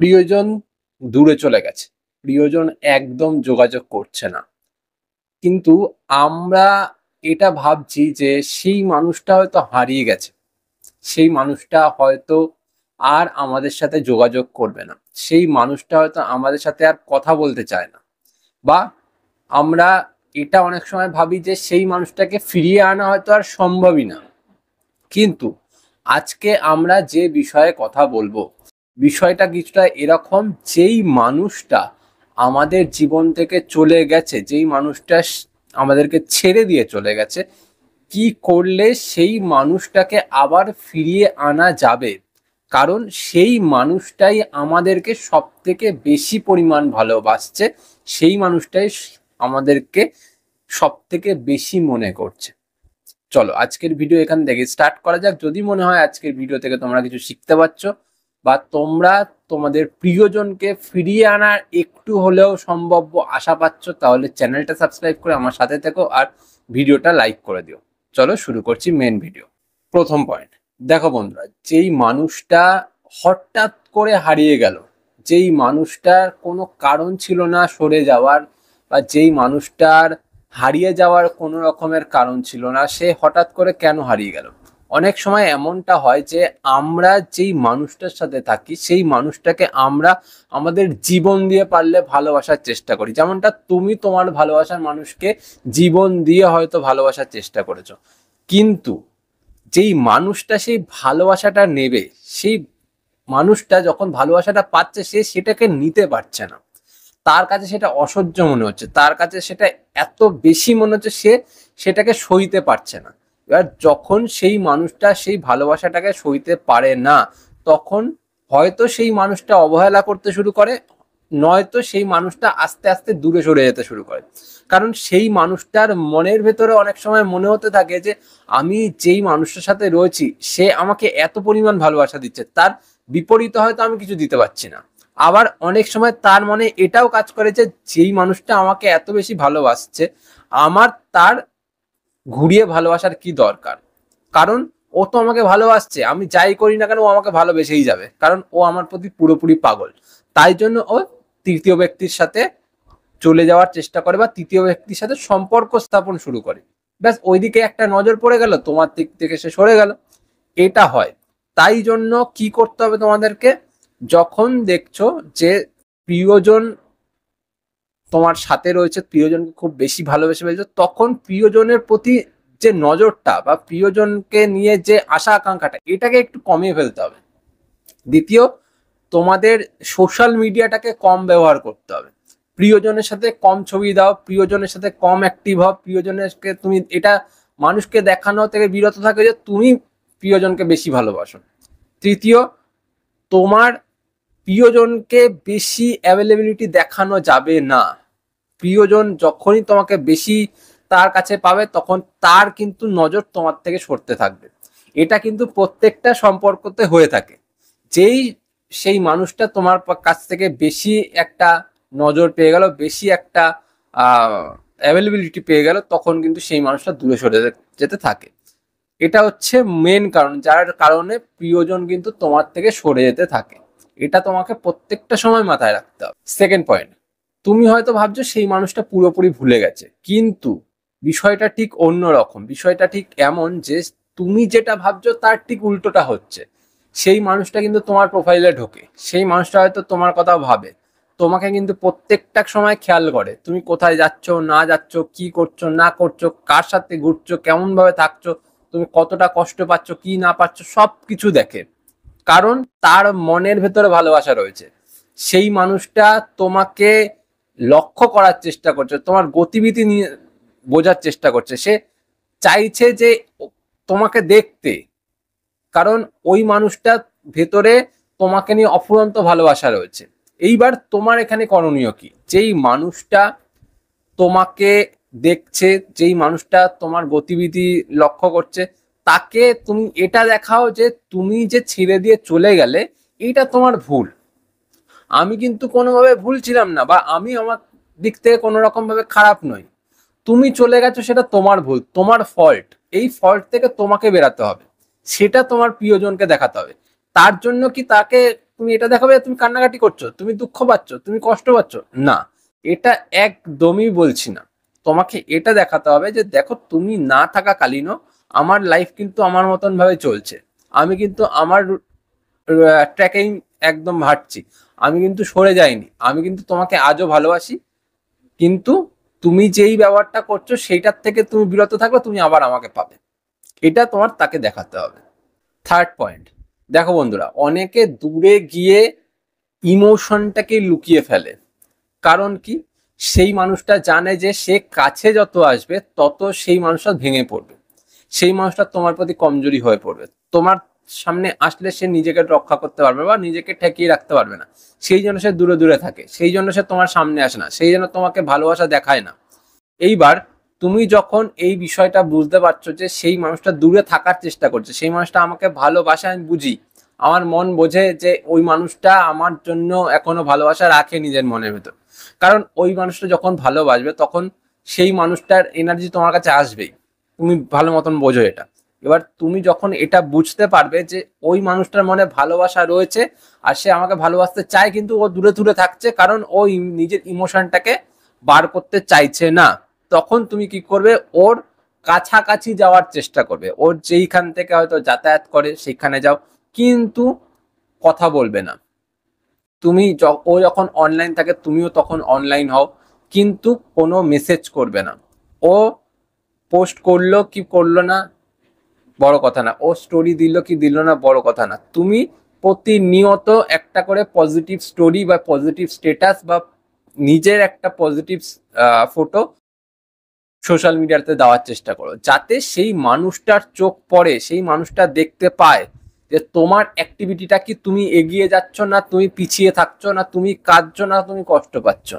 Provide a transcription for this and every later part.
প্রিয়জন দূরে চলে গেছে। প্রিয়জন একদম যোগাযোগ করছে না। কিন্তু আমরা এটা ভাবছি যে সেই মানুষটা হয়তো হারিয়ে গেছে। সেই মানুষটা হয়তো আর আমাদের সাথে যোগাযোগ করবে না। সেই মানুষটা হয়তো আমাদের সাথে আর কথা বলতে চায় না। বা আমরা এটা অনেক সময় ভাবি যে সেই মানুষটাকে ফিরিয়ে আনা হয়তো আর সম্ভবই না। কিন্তু আজকে আমরা যে বিষয়ে কথা বলবো, বিষয়টা কিছুটা এরকম, যেই মানুষটা আমাদের জীবন থেকে চলে গেছে, যেই মানুষটা আমাদেরকে ছেড়ে দিয়ে চলে গেছে, কি করলে সেই মানুষটাকে আবার ফিরিয়ে আনা যাবে? কারণ সেই মানুষটাই আমাদেরকে সব থেকে বেশি পরিমাণ ভালোবাসছে, সেই মানুষটাই আমাদেরকে সব থেকে বেশি মনে করছে। চলো আজকের ভিডিও এখান থেকে স্টার্ট করা যাক। যদি মনে হয় আজকের ভিডিও থেকে তোমরা কিছু শিখতে পারছো বা তোমরা তোমাদের প্রিয়জনকে ফিরিয়ে আনার একটু হলেও সম্ভাব্য আশা পাচ্ছ, তাহলে চ্যানেলটা সাবস্ক্রাইব করে আমার সাথে থেকো আর ভিডিওটা লাইক করে দিও। চলো শুরু করছি মেন ভিডিও। প্রথম পয়েন্ট, দেখো বন্ধুরা, যেই মানুষটা হঠাৎ করে হারিয়ে গেল, যেই মানুষটার কোনো কারণ ছিল না সরে যাওয়ার, বা যেই মানুষটার হারিয়ে যাওয়ার কোনো রকমের কারণ ছিল না, সে হঠাৎ করে কেন হারিয়ে গেল? অনেক সময় এমনটা হয় যে আমরা যেই মানুষটার সাথে থাকি সেই মানুষটাকে আমরা আমাদের জীবন দিয়ে পারলে ভালোবাসার চেষ্টা করি। যেমনটা তুমি তোমার ভালোবাসার মানুষকে জীবন দিয়ে হয়তো ভালোবাসার চেষ্টা করেছো, কিন্তু যেই মানুষটা সেই ভালোবাসাটা নেবে, সেই মানুষটা যখন ভালোবাসাটা পাচ্ছে সে সেটাকে নিতে পারছে না। তার কাছে সেটা অসহ্য মনে হচ্ছে, তার কাছে সেটা এত বেশি মনে হচ্ছে, সে সেটাকে সইতে পারছে না। এবার যখন সেই মানুষটা সেই ভালোবাসাটাকে সইতে পারে না, তখন হয়তো সেই মানুষটা অবহেলা করতে শুরু করে, নয়তো সেই মানুষটা আস্তে আস্তে দূরে সরে যেতে শুরু করে। কারণ সেই মানুষটার মনের ভেতরে অনেক সময় মনে হতে থাকে যে আমি যেই মানুষটার সাথে রয়েছি সে আমাকে এত পরিমাণ ভালোবাসা দিচ্ছে, তার বিপরীতে হয়তো আমি কিছু দিতে পারছি না। আবার অনেক সময় তার মনে এটাও কাজ করে যে যেই মানুষটা আমাকে এত বেশি ভালোবাসছে, আমার তার ঘুরিয়ে ভালোবাসার কি দরকার? কারণ ও তো আমাকে ভালোবাসছে, আমি যাই করি না কেন ও আমাকে ভালোবেসেই যাবে, কারণ ও আমার প্রতি পুরোপুরি পাগল। তাই জন্য ও তৃতীয় ব্যক্তির সাথে চলে যাওয়ার চেষ্টা করে বা তৃতীয় ব্যক্তির সাথে সম্পর্ক স্থাপন শুরু করে। ব্যাস ওইদিকে একটা নজর পড়ে গেল, তোমার দিক থেকে সে সরে গেল। এটা হয়। তাই জন্য কি করতে হবে তোমাদেরকে? যখন দেখছো যে প্রিয়জন তোমার সাথে রয়েছে, প্রিয়জনকে খুব বেশি ভালোবেসে ফেলছো, তখন প্রিয়জনের প্রতি যে নজরটা বা প্রিয়জনকে নিয়ে যে আশা আকাঙ্ক্ষাটা, এটাকে একটু কমিয়ে ফেলতে হবে। দ্বিতীয়, তোমাদের সোশ্যাল মিডিয়াটাকে কম ব্যবহার করতে হবে। প্রিয়জনের সাথে কম ছবি দাও, প্রিয়জনের সাথে কম অ্যাক্টিভ হও, প্রিয়জনকে তুমি এটা মানুষকে দেখানো থেকে বিরত থাকে যে তুমি প্রিয়জনকে বেশি ভালোবাসো। তৃতীয়, তোমার প্রিয়জনকে বেশি অ্যাভেলেবিলিটি দেখানো যাবে না। প্রিয়জন যখনই তোমাকে বেশি তার কাছে পাবে, তখন তার কিন্তু নজর তোমার থেকে সরতে থাকবে। এটা কিন্তু প্রত্যেকটা সম্পর্কতে হয়ে থাকে। যেই সেই মানুষটা তোমার কাছ থেকে বেশি একটা নজর পেয়ে গেল, বেশি একটা অ্যাভেলেবিলিটি পেয়ে গেল, তখন কিন্তু সেই মানুষটা দূরে সরে যেতে থাকে। এটা হচ্ছে মেন কারণ, যার কারণে প্রিয়জন কিন্তু তোমার থেকে সরে যেতে থাকে। এটা তোমাকে প্রত্যেকটা সময় মাথায় রাখতে হবে। সেকেন্ড পয়েন্ট, তুমি হয়তো ভাবছো সেই মানুষটা পুরোপুরি ভুলে গেছে, কিন্তু বিষয়টা ঠিক অন্যরকম। বিষয়টা ঠিক এমন যে তুমি যেটা ভাবছো তার ঠিক উল্টোটা হচ্ছে। সেই মানুষটা কিন্তু তোমার প্রোফাইলে ঢোকে, সেই মানুষটা হয়তো তোমার কথা ভাবে, তোমাকে কিন্তু প্রত্যেকটা সময় খেয়াল করে, তুমি কোথায় যাচ্ছ না যাচ্ছ, কি করছো না করছো, কার সাথে ঘুরছো, কেমন ভাবে থাকছো, তুমি কতটা কষ্ট পাচ্ছ কি না পাচ্ছ, সব কিছু দেখে। কারণ তার মনের ভেতরে ভালোবাসা রয়েছে। সেই মানুষটা তোমাকে লক্ষ্য করার চেষ্টা করছে, তোমার গতিবিধি নিয়ে বোঝার চেষ্টা করছে, সে চাইছে যে তোমাকে দেখতে। কারণ ওই মানুষটা ভেতরে তোমাকে নিয়ে অফুরন্ত ভালোবাসা রয়েছে। এইবার তোমার এখানে করণীয় কি? যেই মানুষটা তোমাকে দেখছে, যেই মানুষটা তোমার গতিবিধি লক্ষ্য করছে, তাকে তুমি এটা দেখাও যে তুমি যে ছেড়ে দিয়ে চলে গেলে এটা তোমার ভুল। আমি কিন্তু কোনোভাবে ভুল ছিলাম না, বা আমি আমার দিক থেকে কোনো রকম ভাবে খারাপ নই। তুমি চলে গেছো সেটা তোমার ভুল, তোমার ফল্ট। এই ফল্ট থেকে তোমাকে বেরাতে হবে, সেটা তোমার প্রিয়জনকে দেখাতে হবে। তার জন্য কি তাকে তুমি এটা দেখাবে তুমি কান্নাকাটি করছো, তুমি দুঃখ পাচ্ছ, তুমি কষ্ট পাচ্ছ। না, এটা একদমই বলছি না। তোমাকে এটা দেখাতে হবে যে দেখো তুমি না থাকাকালীনও আমার লাইফ কিন্তু আমার মতন ভাবে চলছে, আমি কিন্তু আমার ট্র্যাকেই একদম হাঁটছি, আমি কিন্তু সরে যাইনি, আমি কিন্তু তোমাকে আজও ভালোবাসি, কিন্তু তুমি যেই ব্যবহারটা করছো সেইটার থেকে তুমি বিরত থাকলে তুমি আবার আমাকে পাবে। এটা তোমার তাকে দেখাতে হবে। থার্ড পয়েন্ট, দেখো বন্ধুরা, অনেকে দূরে গিয়ে ইমোশনটাকে লুকিয়ে ফেলে। কারণ কি, সেই মানুষটা জানে যে সে কাছে যত আসবে তত সেই মানুষটা ভেঙে পড়বে, সেই মানুষটা তোমার প্রতি কমজোরি হয়ে পড়বে, তোমার সামনে আসলে সে নিজেকে রক্ষা করতে পারবে বা নিজেকে ঠেকিয়ে রাখতে পারবে না, সেই জন্য সে দূরে দূরে থাকে, সেই জন্য সে তোমার সামনে আসে না, সেই জন্য তোমাকে ভালোবাসা দেখায় না। এইবার তুমি যখন এই বিষয়টা বুঝতে পারছো যে সেই মানুষটা দূরে থাকার চেষ্টা করছে, সেই মানুষটা আমাকে ভালোবাসে, আমি বুঝি, আমার মন বোঝে যে ওই মানুষটা আমার জন্য এখনো ভালোবাসা রাখে নিজের মনের ভেতর, কারণ ওই মানুষটা যখন ভালোবাসবে তখন সেই মানুষটার এনার্জি তোমার কাছে আসবেই, তুমি ভালো মতন বোঝো এটা। এবার তুমি যখন এটা বুঝতে পারবে যে ওই মানুষটার মনে ভালোবাসা রয়েছে আর সে আমাকে ভালোবাসতে চায়, কিন্তু ও দূরে দূরে থাকছে কারণ ও নিজের ইমোশনটাকে বার করতে চাইছে না, তখন তুমি কি করবে, ওর কাছাকাছি যাওয়ার চেষ্টা করবে, ওর যেইখান থেকে হয়তো যাতায়াত করে সেখানে যাও, কিন্তু কথা বলবে না। তুমি ও যখন অনলাইন থাকে তুমিও তখন অনলাইন হও, কিন্তু কোনো মেসেজ করবে না। ও পোস্ট করলো কি করলো না বড় কথা না, ও স্টোরি দিল কি দিল না বড় কথা না, তুমি প্রতিনিয়ত একটা করে পজিটিভ স্টোরি বা পজিটিভ স্টেটাস বা নিজের একটা পজিটিভ ফটো সোশ্যাল মিডিয়াতে দেওয়ার চেষ্টা করো, যাতে সেই মানুষটার চোখ পড়ে, সেই মানুষটা দেখতে পায় যে তোমার অ্যাক্টিভিটিটা কি, তুমি এগিয়ে যাচ্ছ না তুমি পিছিয়ে থাকছো, না তুমি কাঁদছো না তুমি কষ্ট পাচ্ছ,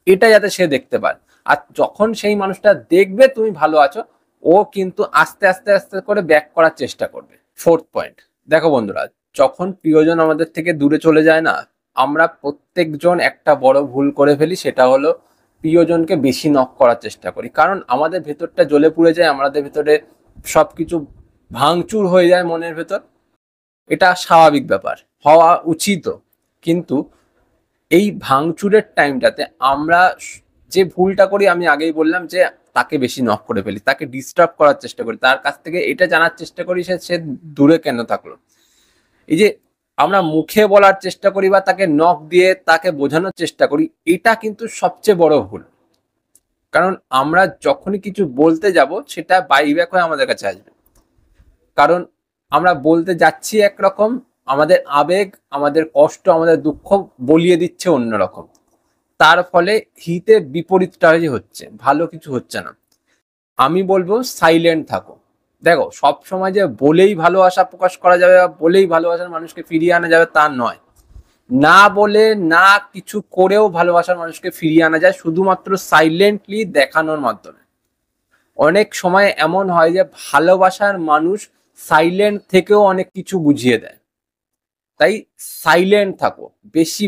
এটা যাতে সে দেখতে পায়। আর যখন সেই মানুষটা দেখবে তুমি ভালো আছো, ও কিন্তু আস্তে আস্তে আস্তে করে ব্যাক করার চেষ্টা করবে। ফোর্থ পয়েন্ট, দেখো বন্ধুরা, যখন প্রিয়জন আমাদের থেকে দূরে চলে যায় না, আমরা প্রত্যেকজন একটা বড় ভুল করে ফেলি, সেটা হলো প্রিয়জনকে বেশি নক করার চেষ্টা করি, কারণ আমাদের ভেতরটা জ্বলে পুড়ে যায়, আমাদের ভেতরে সবকিছু ভাঙচুর হয়ে যায় মনের ভেতর, এটা স্বাভাবিক ব্যাপার, হওয়া উচিত। কিন্তু এই ভাঙচুরের টাইমটাতে আমরা যে ভুলটা করি, আমি আগেই বললাম যে তাকে বেশি নক করে ফেলি, তাকে ডিস্টার্ব করার চেষ্টা করি, তার কাছ থেকে এটা জানার চেষ্টা করি সে দূরে কেন থাকলো। এই যে আমরা মুখে বলার চেষ্টা করি বা তাকে নক দিয়ে তাকে বোঝানোর চেষ্টা করি, এটা কিন্তু সবচেয়ে বড় ভুল। কারণ আমরা যখনই কিছু বলতে যাব সেটা বাইব্যাক হয়ে আমাদের কাছে আসবে, কারণ আমরা বলতে যাচ্ছি একরকম, আমাদের আবেগ, আমাদের কষ্ট, আমাদের দুঃখ বলিয়ে দিচ্ছে অন্যরকম, তার ফলে হিতে বিপরীতটাই হচ্ছে, ভালো কিছু হচ্ছে না। আমি বলবো সাইলেন্ট থাকো। দেখো, সব সময় যে বলেই ভালোবাসা প্রকাশ করা যাবে বা বলেই ভালোবাসার মানুষকে ফিরিয়ে আনা যাবে তা নয়, না বলে না কিছু করেও ভালোবাসার মানুষকে ফিরিয়ে আনা যায় শুধুমাত্র সাইলেন্টলি দেখানোর মাধ্যমে। অনেক সময় এমন হয় যে ভালোবাসার মানুষ সাইলেন্ট থেকেও অনেক কিছু বুঝিয়ে দেয়, তাই সাইলেন্ট থাকো, বেশি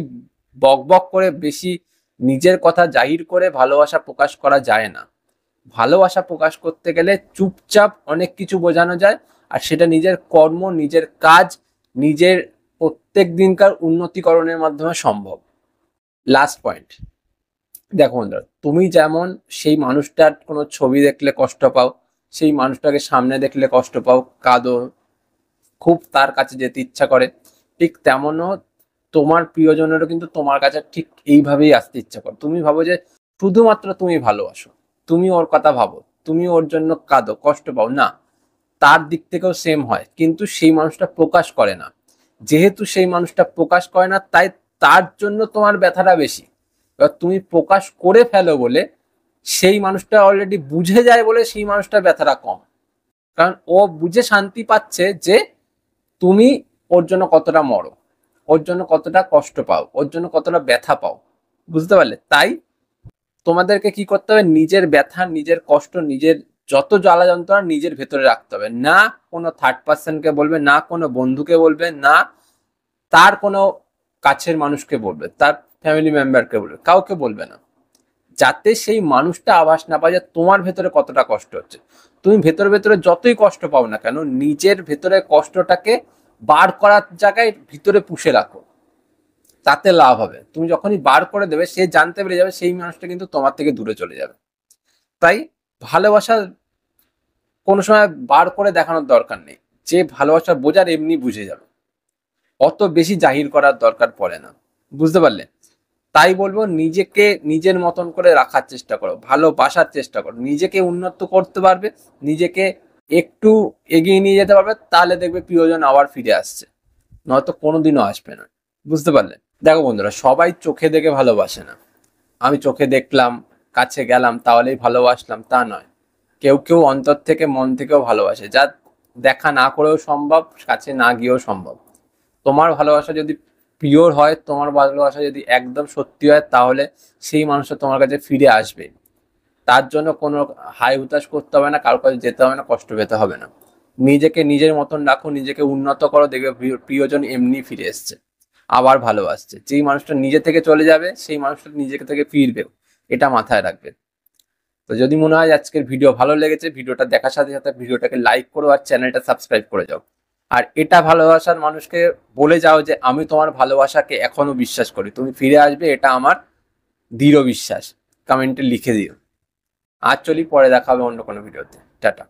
বকবক করে বেশি নিজের কথা জাহির করে ভালোবাসা প্রকাশ করা যায় না। ভালোবাসা প্রকাশ করতে গেলে চুপচাপ অনেক কিছু বোঝানো যায়, আর সেটা নিজের কর্ম, নিজের কাজ, নিজের প্রত্যেক দিনকার উন্নতিকরণের মাধ্যমে সম্ভব। লাস্ট পয়েন্ট, দেখো বন্ধুরা, তুমি যেমন সেই মানুষটার কোনো ছবি দেখলে কষ্ট পাও, সেই মানুষটাকে সামনে দেখলে কষ্ট পাও, কাঁদো, খুব তার কাছে যেতে ইচ্ছা করে, ঠিক তেমনও তোমার প্রিয়জনেরও কিন্তু তোমার কাছে ঠিক এইভাবেই আসতে ইচ্ছা করে। তুমি ভাবো যে শুধুমাত্র তুমি ভালোবাসো, তুমি ওর কথা ভাবো, তুমি ওর জন্য কাঁদো, কষ্ট পাও না, তার দিক থেকেও সেম হয়, কিন্তু সেই মানুষটা প্রকাশ করে না। যেহেতু সেই মানুষটা প্রকাশ করে না, তাই তার জন্য তোমার ব্যথাটা বেশি। এবার তুমি প্রকাশ করে ফেলো বলে, সেই মানুষটা অলরেডি বুঝে যায় বলে সেই মানুষটার ব্যথাটা কম, কারণ ও বুঝে শান্তি পাচ্ছে যে তুমি ওর জন্য কতটা মরো, ওর জন্য কতটা কষ্ট পাও, ওর জন্য কতটা ব্যথা পাও, বুঝতে পারলে? তাই তোমাদেরকে কি করতে হবে, নিজের ব্যথা, নিজের কষ্ট, নিজের যত জ্বালা যন্ত্রণা নিজের ভেতরে রাখতে হবে, না কোনো থার্ড পার্সনকে বলবে, না কোনো বন্ধুকে বলবে, না তার কোনো কাছের মানুষকে বলবে, তার ফ্যামিলি মেম্বারকে বলবে, কাউকে বলবে না, যাতে সেই মানুষটা আভাস না পায় যে তোমার ভেতরে কতটা কষ্ট হচ্ছে। তুমি ভেতরে ভেতরে যতই কষ্ট পাও না কেন, নিজের ভেতরে কষ্টটাকে বার করার জায়গায় ভিতরে পুষে রাখো, তাতে লাভ হবে। তুমি যখনই বার করে দেবে, সে জানতে পেরে যাবে, সেই মানুষটা কিন্তু তোমার থেকে দূরে চলে যাবে। তাই ভালোবাসা কোনো সময় বার করে দেখানোর দরকার নেই। যে ভালোবাসা বোঝার এমনি বুঝে যাবে, অত বেশি জাহির করার দরকার পড়ে না। বুঝতে পারলে? তাই বলবো, নিজেকে নিজের মতন করে রাখার চেষ্টা করো, ভালোবাসার চেষ্টা করো, নিজেকে উন্নত করতে পারবে, নিজেকে একটু এগিয়ে নিয়ে যেতে পারবে, তাহলে দেখবে প্রিয়জন আবার ফিরে আসছে, নয়তো কোনোদিনও আসবে না। বুঝতে পারলে? দেখো বন্ধুরা, সবাই চোখে দেখে ভালোবাসে না। আমি চোখে দেখলাম, কাছে গেলাম, তাহলেই ভালোবাসলাম তা নয়। কেউ কেউ অন্তর থেকে, মন থেকেও ভালোবাসে, যা দেখা না করেও সম্ভব, কাছে না গিয়েও সম্ভব। তোমার ভালোবাসা যদি পিওর হয়, তোমার ভালোবাসা যদি একদম সত্যি হয়, তাহলে সেই মানুষটা তোমার কাছে ফিরে আসবে। তার জন্য কোনো হাই হুতাশ করতে হবে না, কারোর কাছে যেতে হবে না, কষ্ট পেতে হবে না। নিজেকে নিজের মতন রাখো, নিজেকে উন্নত করো, দেখবে প্রিয়জন এমনি ফিরে এসছে, আবার ভালোবাসছে। যেই মানুষটা নিজে থেকে চলে যাবে, সেই মানুষটা নিজে থেকে ফিরবে, এটা মাথায় রাখবে। তো যদি মনে হয় আজকের ভিডিও ভালো লেগেছে, ভিডিওটা দেখার সাথে সাথে ভিডিওটাকে লাইক করো আর চ্যানেলটা সাবস্ক্রাইব করে যাও। আর এটা ভালোবাসার মানুষকে বলে যাও যে আমি তোমার ভালোবাসাকে এখনো বিশ্বাস করি, তুমি ফিরে আসবে, এটা আমার দৃঢ় বিশ্বাস। কমেন্টে লিখে দিও। আর চলি, পরে দেখা হবে অন্য কোনো ভিডিওতে। টাটা।